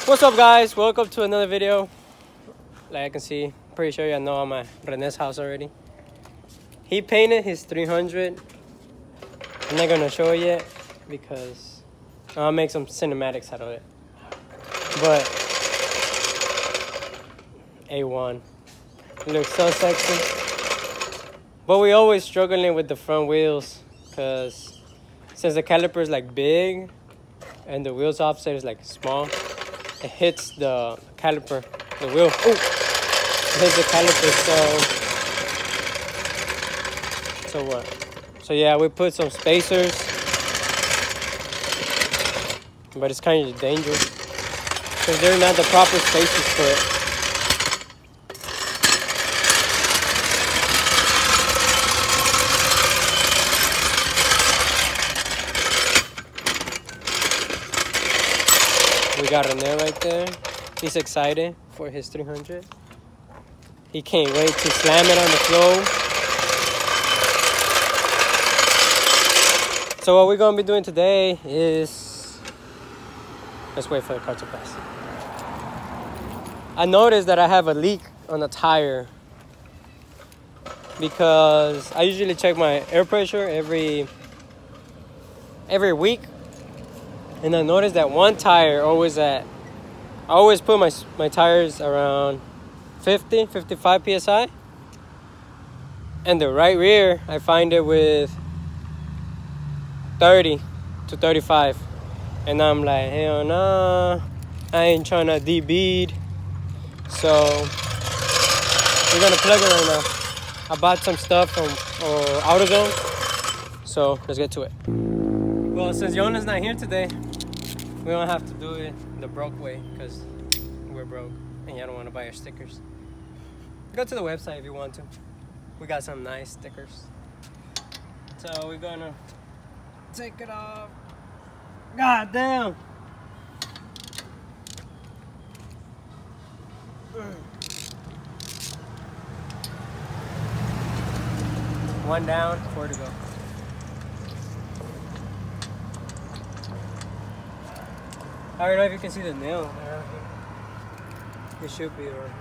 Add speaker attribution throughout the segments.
Speaker 1: What's up, guys? Welcome to another video. Like I can see, pretty sure you know I'm at Rene's house already. He painted his 300. I'm not gonna show it yet because I'll make some cinematics out of it. But A1, it looks so sexy. But we always struggling with the front wheels because since the caliper is like big and the wheels offset is like small, it hits the caliper, the wheel. Ooh, it hits the caliper. So what? So yeah, we put some spacers, but it's kind of dangerous because they're not the proper spacers for it. We got Rene right there. He's excited for his 300. He can't wait to slam it on the floor. So what we're gonna be doing today is, let's wait for the car to pass. I noticed that I have a leak on the tire because I usually check my air pressure every week. And I noticed that one tire I always put my tires around 55 PSI. And the right rear, I find it with 30 to 35. And I'm like, hell nah, I ain't trying to de-bead. So, we're gonna plug it right now. I bought some stuff from AutoZone. So, let's get to it. Well, since Yona's not here today, we don't have to do it the broke way because we're broke and you don't want to buy our stickers. Go to the website if you want to. We got some nice stickers. So we're gonna take it off. God damn. One down, 4 to go. I don't know if you can see the nail. It should be right here.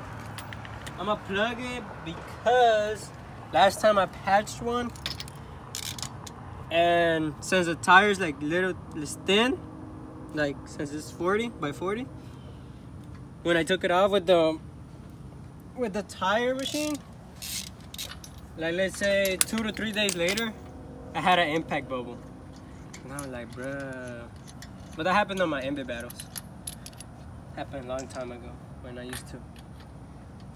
Speaker 1: I'm gonna plug it because last time I patched one, and since the tire's like little thin, like since it's 40 by 40, when I took it off with the tire machine, like let's say 2 to 3 days later, I had an impact bubble, and I was like, bruh. But that happened on my MB battles. Happened a long time ago when I used to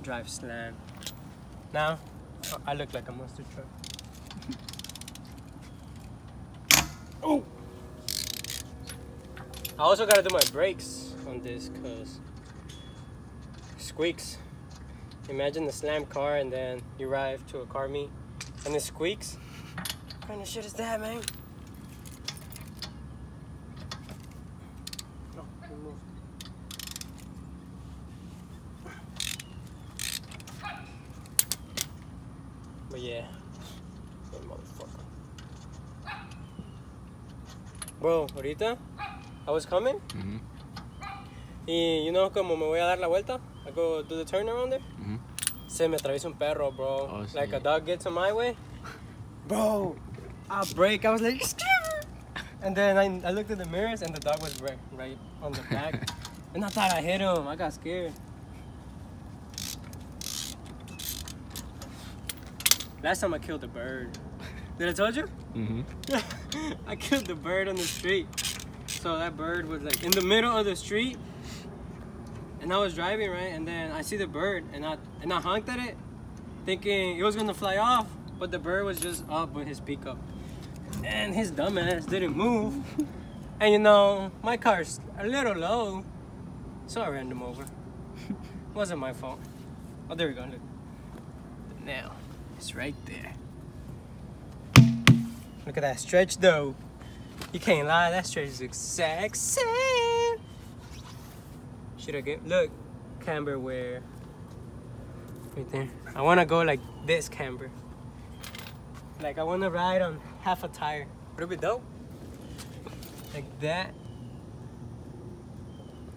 Speaker 1: drive slam. Now, I look like a monster truck. Oh! I also gotta do my brakes on this because squeaks. Imagine the slam car and then you arrive to a car meet and it squeaks. What kind of shit is that, man? But yeah, good motherfucker. Bro, ahorita I was coming. Y you know como me voy a dar la vuelta, I go do the turn around there. Se me atraviesa un perro, bro. Oh, like a dog gets on my way. Bro, I brake. I was like, and then I looked at the mirrors and the dog was right on the back. And I thought I hit him. I got scared. Last time I killed a bird. Did I told you? I killed the bird on the street. So that bird was like in the middle of the street. And I was driving, right? And then I see the bird and I honked at it, thinking it was gonna fly off. But the bird was just up with his beak up. And his dumb ass didn't move. And you know, my car's a little low. So I ran him over. Wasn't my fault. Oh, there we go, look. Now. It's right there. Look at that stretch though. You can't lie, that stretch is exact same. Should I get, look, camber wear. Right there. I wanna go like this camber. Like I wanna ride on half a tire. Would it be dope? Like that.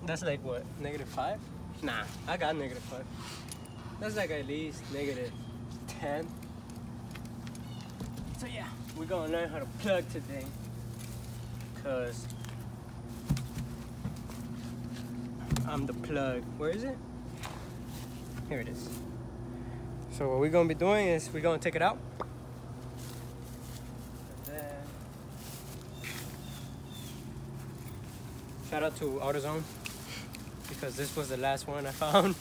Speaker 1: That's like what? -5? Nah, I got -5. That's like at least -10. So yeah, we're gonna learn how to plug today. Cause I'm the plug. Where is it? Here it is. So what we're gonna be doing is we're gonna take it out. And then shout out to AutoZone because this was the last one I found.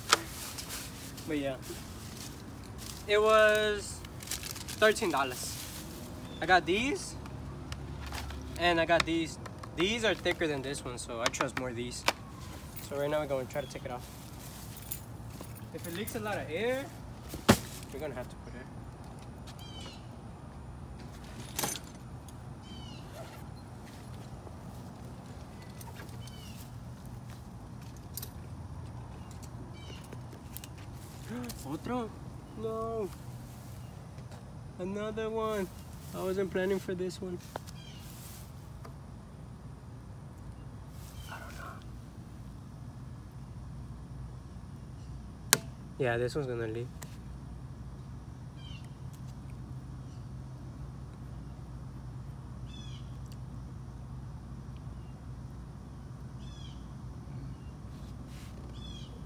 Speaker 1: But yeah, it was $13. I got these and I got these. These are thicker than this one, so I trust more these. So right now we're going to try to take it off. If it leaks a lot of air, we're gonna have to put air. Otro? No. Another one. I wasn't planning for this one. I don't know. Yeah, this one's gonna leak.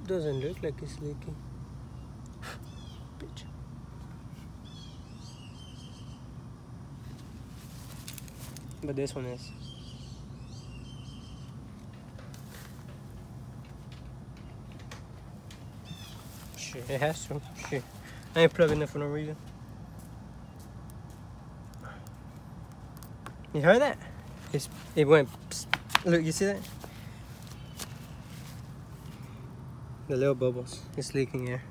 Speaker 1: Doesn't look like it's leaking. Bitch. But this one is. Shit, it has to. Shit. I ain't plugging it for no reason. You heard that? It went psst. Look, you see that? The little bubbles. It's leaking air.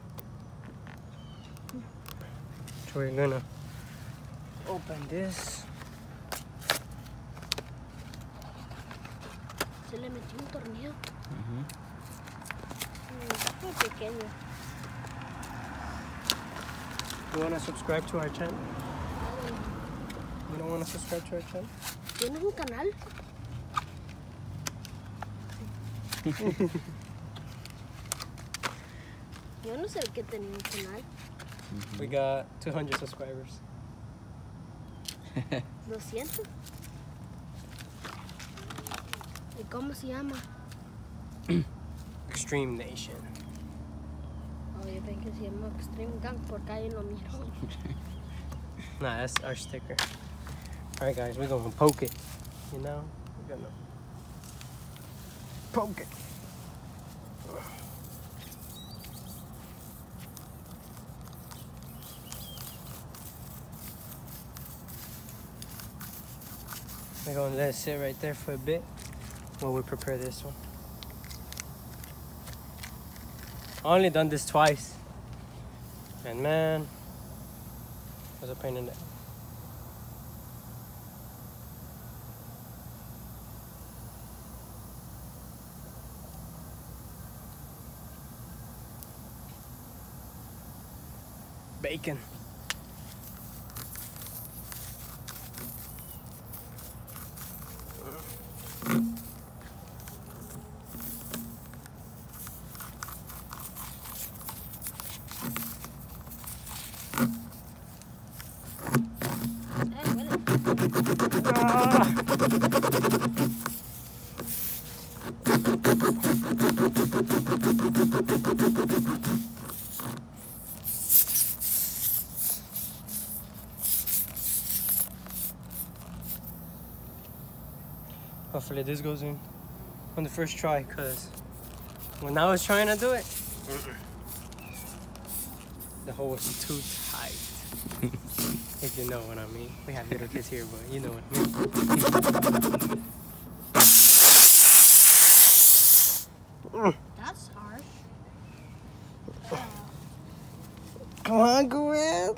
Speaker 1: So we're gonna open this.
Speaker 2: Se le metió un tornillo. Muy pequeño.
Speaker 1: You wanna subscribe to our channel? You don't wanna subscribe to our channel?
Speaker 2: ¿Tienes un canal? Yo no sé que tenía un canal.
Speaker 1: We got 200 subscribers.
Speaker 2: 200. ¿Y cómo se llama?
Speaker 1: Extreme Nation.
Speaker 2: Oh, yo pensé que se llama Extreme Gang porque ahí lo miro.
Speaker 1: Nah, that's our sticker. Alright guys, we're gonna poke it. You know? We're gonna poke it. We're gonna let it sit right there for a bit while we prepare this one. I only done this twice. And man, it was a pain in the neck. Bacon. Hopefully this goes in on the first try, because when I was trying to do it, the hole was too tight. If you know what I mean. We have little kids here, but you know what I mean.
Speaker 2: That's harsh.
Speaker 1: Come on, go in.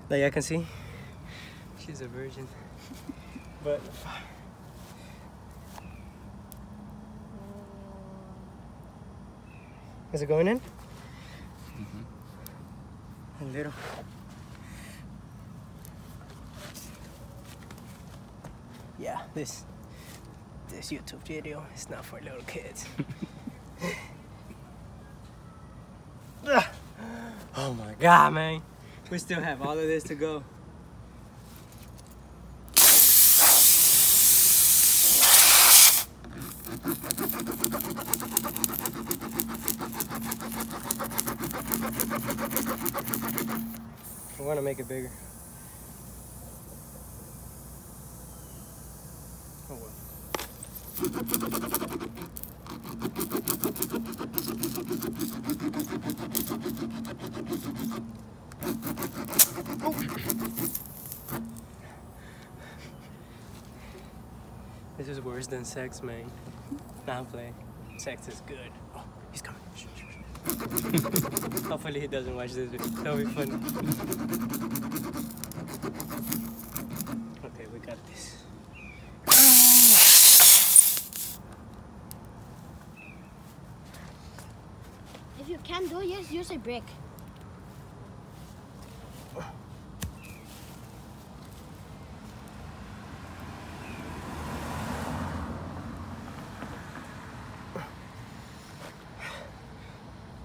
Speaker 1: Like I can see, she's a virgin. But is it going in? A little. Yeah, this this YouTube video. It's not for little kids. Oh my God, man. We still have all of this to go. I want to make it bigger. Oh well. This is worse than sex, man. Nah, I'm playing. Sex is good. Oh, he's coming. Shh, shh, shh. Hopefully he doesn't watch this video. That'll be funny. Okay, we got this.
Speaker 2: If you can't do it, just use a brick.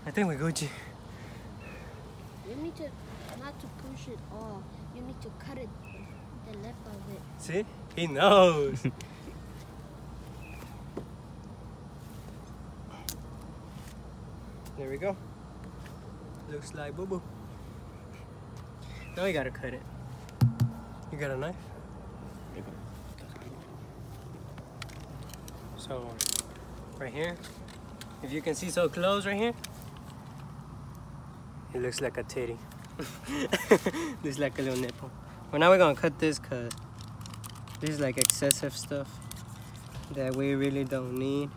Speaker 1: I think we're Gucci.
Speaker 2: You need to not to push it off. You need to cut it, the lip of it.
Speaker 1: See? He knows. There we go. Looks like boo-boo. Now you gotta cut it. You got a knife? So, right here, if you can see so close right here, it looks like a titty. Looks like a little nipple. Well, now we're gonna cut this because this is like excessive stuff that we really don't need.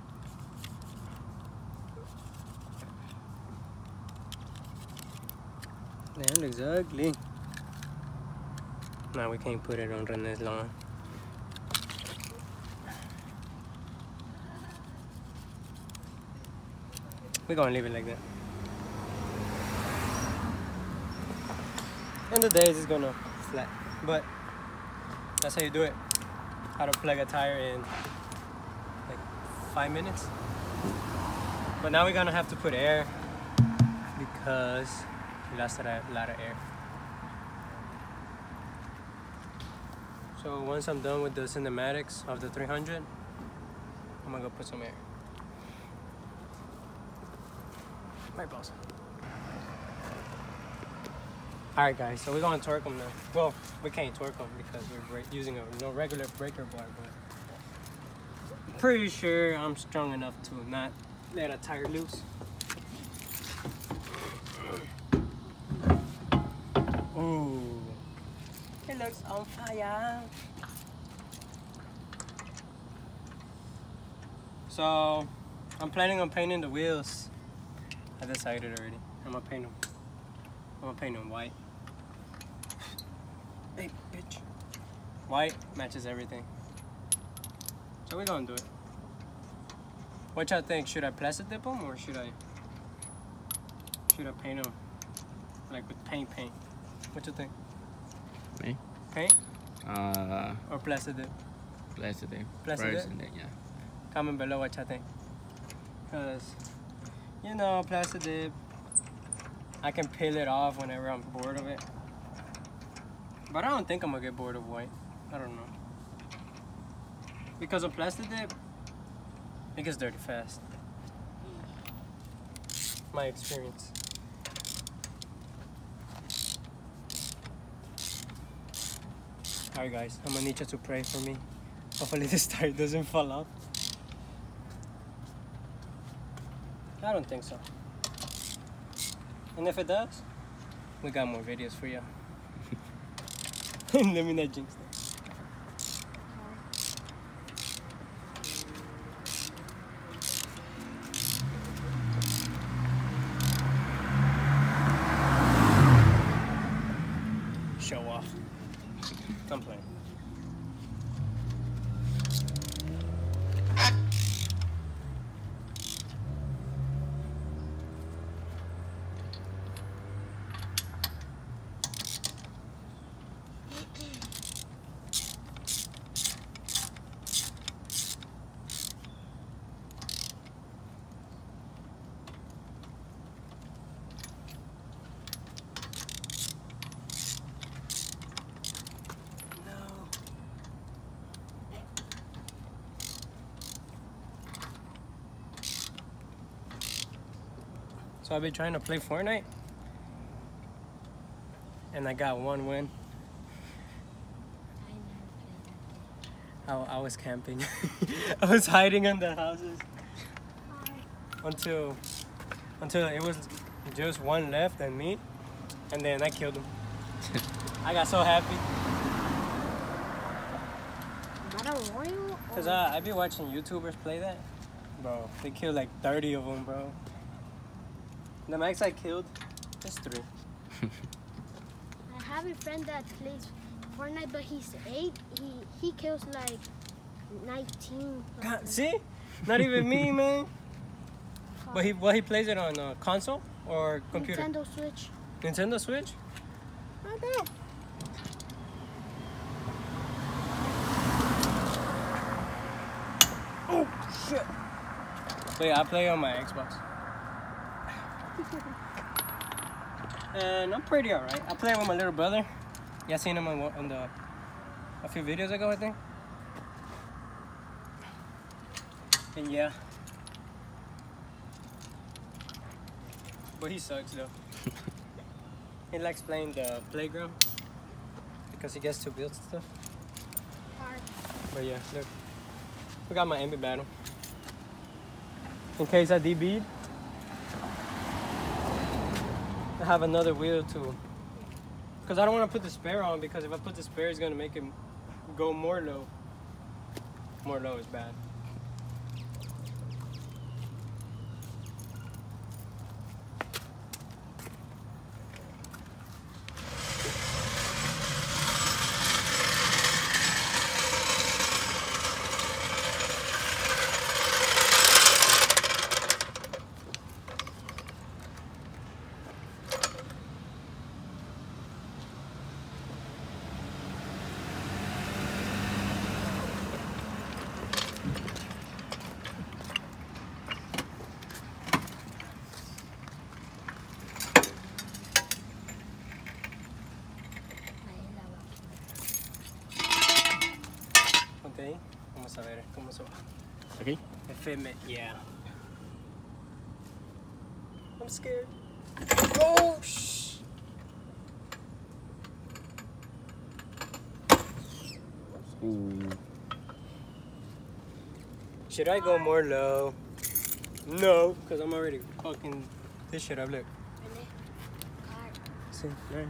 Speaker 1: That looks ugly. Now we can't put it on Rene's lawn. We're gonna leave it like that. And the days is gonna flat, but that's how you do it. How to plug a tire in like 5 minutes. But now we're gonna have to put air because we lost a lot of air. So once I'm done with the cinematics of the 300, I'm gonna go put some air. Right, boss. Alright guys, so we're gonna torque them now. Well, we can't torque them because we're using a regular breaker bar, but I'm pretty sure I'm strong enough to not let a tire loose. Ooh, it looks on fire. So, I'm planning on painting the wheels. I decided already. I'm gonna paint them white. Hey, bitch. White matches everything. So we're gonna do it. What y'all think? Should I plastic dip them or should I paint them like with paint? What you think?
Speaker 3: Me?
Speaker 1: Paint? Or plastic dip?
Speaker 3: Plastic dip.
Speaker 1: Plastic dip?
Speaker 3: Yeah.
Speaker 1: Comment below what y'all think. Cause you know, plastic dip, I can peel it off whenever I'm bored of it. But I don't think I'm gonna get bored of white. I don't know. Because of plastic dip, it gets dirty fast. My experience. Alright guys, I'm gonna need you to pray for me. Hopefully this tire doesn't fall off. I don't think so. And if it does, we got more videos for you. Let me not jinx that. Show off. I'm playing. So I've been trying to play Fortnite. And I got one win. I was camping. I was hiding in the houses. Until it was just one left and me. And then I killed him. I got so happy.
Speaker 2: Battle Royale?
Speaker 1: Cause I be watching YouTubers play that. Bro, they killed like 30 of them, bro. The max I killed is 3.
Speaker 2: I have a friend that plays Fortnite, but he's 8. He kills like 19.
Speaker 1: God, see? Not even me, man. But he plays it on console or computer?
Speaker 2: Nintendo Switch.
Speaker 1: Nintendo Switch? Not bad. Oh, shit. So yeah, I play on my Xbox. And I'm pretty alright. I play with my little brother. Yeah, seen him on a few videos ago, I think. And yeah. But he sucks though. He likes playing the playground because he gets to build stuff. But yeah, look. We got my enemy battle. In case I DB'd, I have another wheel too. Because I don't want to put the spare on, because if I put the spare, it's going to make it go more low. More low is bad. Ok, vamos a ver cómo se va.
Speaker 3: Okay.
Speaker 1: FM, yeah. I'm scared. Oh, shh.
Speaker 3: Ooh.
Speaker 1: Should I go more low? No, because I'm already fucking this shit up. Look. See, right.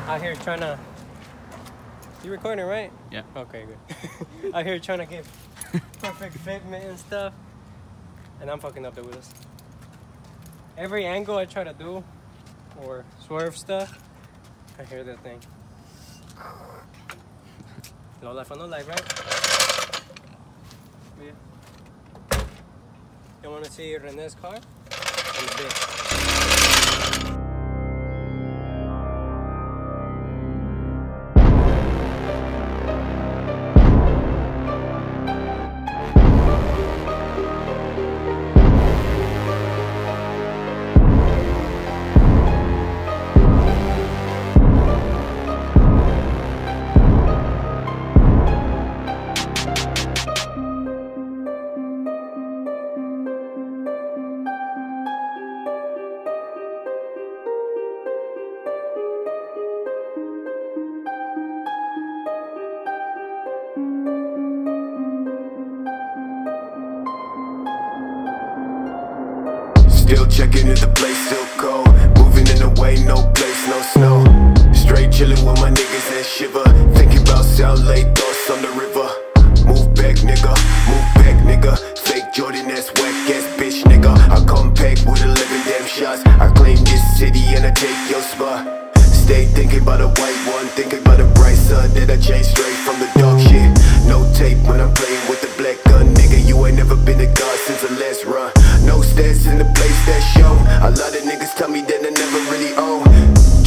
Speaker 1: Out here trying to. You recording, right?
Speaker 3: Yeah.
Speaker 1: Okay, good. Out here trying to get perfect fitment and stuff, and I'm fucking up the wheels. Every angle I try to do or swerve stuff, I hear that thing. Low life on no life, right? Yeah. You want to see Rene's car? And the bitch.
Speaker 4: Still checking if the place still cold. Moving in the way, no place, no snow. Straight chilling with my niggas and shiver. Thinking about South Lake, thoughts on the river. Move back, nigga, move back, nigga. Fake Jordan, that's whack ass bitch, nigga. I come pack with 11 damn shots. I claim this city and I take your spot. Stay thinking about a white one, thinking about a bright sun that I changed straight from the dark shit. No tape when I'm playing with the black gun, nigga. You ain't never been a god since the last run. No stats in the place that's shown. A lot of niggas tell me that I never really own.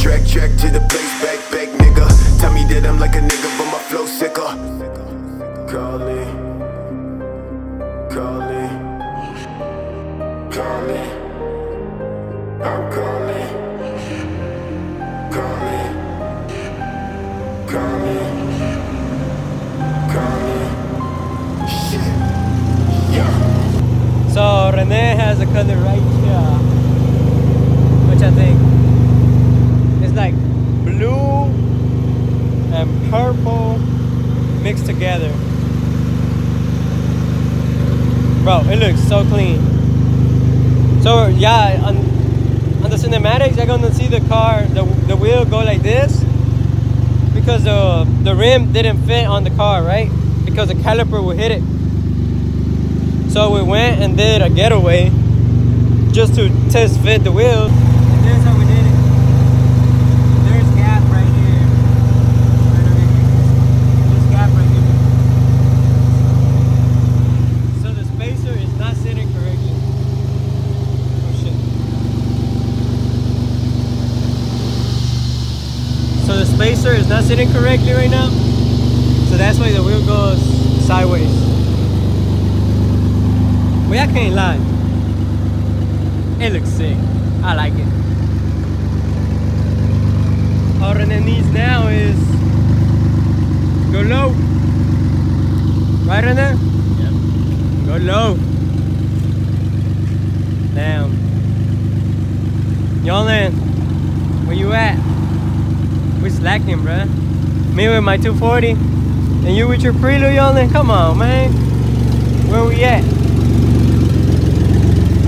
Speaker 4: Track to the place, back, nigga. Tell me that I'm like a nigga, but my flow sicker. Calling, calling, calling. I'm calling, calling,
Speaker 1: Rene has a color right here, which I think is like blue and purple mixed together. Bro, it looks so clean. So yeah, on the cinematics, you're gonna see the car, the wheel go like this because the rim didn't fit on the car, right? Because the caliper will hit it. So we went and did a getaway just to test fit the wheel. And here's how we did it. There's gap right here. Right over here. There's gap right here. So the spacer is not sitting correctly. Oh shit. So the spacer is not sitting correctly right now. So that's why the wheel goes sideways. Well, I can't lie. It looks sick. I like it. All Rene needs now is go low. Right, Rene?
Speaker 3: Yep.
Speaker 1: Go low. Damn. Yolan, where you at? We slacking, bruh. Me with my 240, and you with your Prelude, Yolan? Come on, man. Where we at?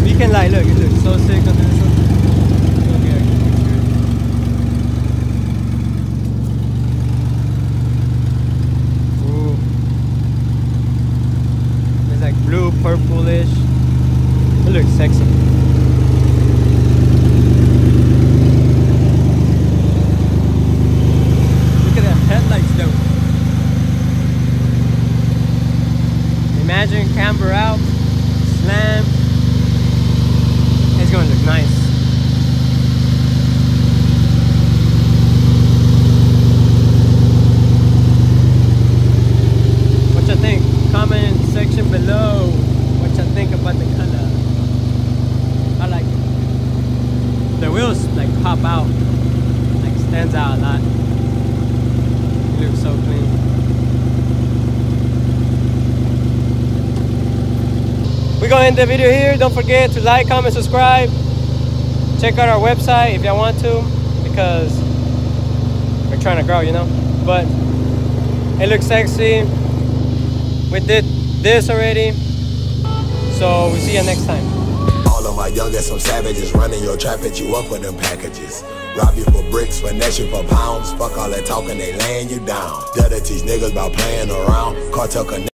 Speaker 1: You can like, look, it looks so sick under this one. Okay, ooh. It's like blue, purplish. It looks sexy. Look at the headlights though. Imagine camber out, slam. It's gonna look nice. What you think? Comment section below what you think about the color. I like it. The wheels like pop out, like stands out a lot. It looks so clean. We're gonna end the video here. Don't forget to like, comment, subscribe. Check out our website if y'all want to, because we're trying to grow, you know. But it looks sexy. We did this already. So we'll see you next time.
Speaker 4: All of my youngest, some savages running your trap, hit you up with them packages. Rob you for bricks, finesse you for pounds. Fuck all that talking, they laying you down. Dare to teach niggas about playing around. Cartel connect.